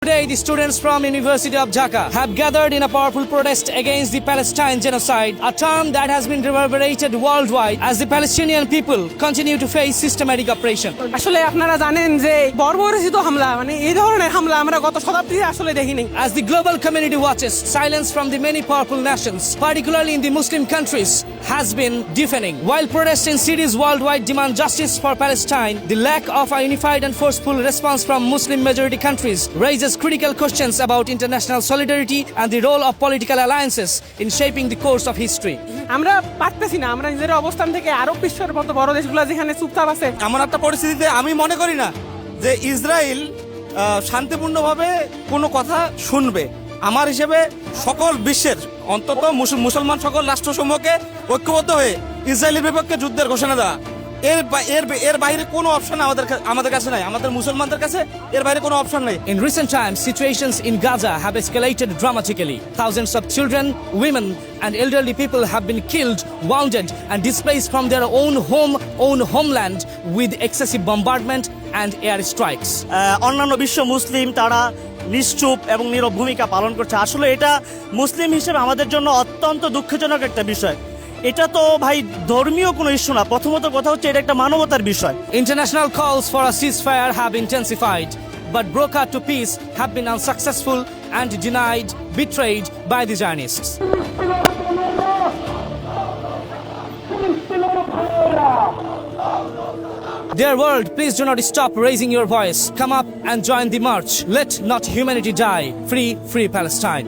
Today, the students from University of Dhaka have gathered in a powerful protest against the Palestine genocide, a term that has been reverberated worldwide as the Palestinian people continue to face systematic oppression. আসলে আপনারা জানেন যে বর্বরচিত হামলা মানে এই ধরনের হামলা আমরা গত শতাব্দীতে আসলে দেখিনি। As the global community watches, silence from the many powerful nations, particularly in the Muslim countries, has been deafening. While protests in cities worldwide demand justice for Palestine, the lack of a unified and forceful response from Muslim majority countries raises critical questions about international solidarity and the role of political alliances in shaping the course of history. আমরা পারতেছি না, আমরা নিজের অবস্থান থেকে আরব বিশ্বের মতো বড় দেশগুলো যেখানে চুপচাপ আছে এমন একটা পরিস্থিতিতে আমি মনে করি না যে ইসরায়েল শান্তিপূর্ণভাবে কোনো কথা শুনবে। আমার হিসেবে সকল বিশ্বের অন্তত মুসলমান সকল রাষ্ট্রসমূহকে ঐক্যবদ্ধ হয়ে ইসরায়েলের বিপক্ষে যুদ্ধের ঘোষণা দেওয়া, এর বাইরে কোনো অপশন আমাদের কাছে নাই, আমাদের মুসলমানদের কাছে এর বাইরে কোনো অপশন নেই। In recent times, situations in Gaza have escalated dramatically. Thousands of children, women, and elderly people have been killed, wounded, and displaced from their own homeland with excessive bombardment and air strikes. অন্যান্য বিশ্ব মুসলিম তারা নিশ্চুপ এবং নীরব ভূমিকা পালন করছে। আসলে এটা মুসলিম হিসেবে আমাদের জন্য অত্যন্ত দুঃখজনক একটা বিষয়। এটা তো ভাই ধর্মীয় কোনো ইস্যু না, প্রথমত কথা হচ্ছে এটা একটা মানবতার বিষয়। International calls for a ceasefire have intensified, but broker to peace have been unsuccessful and denied, betrayed by the Zionists. Dear world, please do not stop raising your voice. Come up and join the march. Let not humanity die. Free Palestine.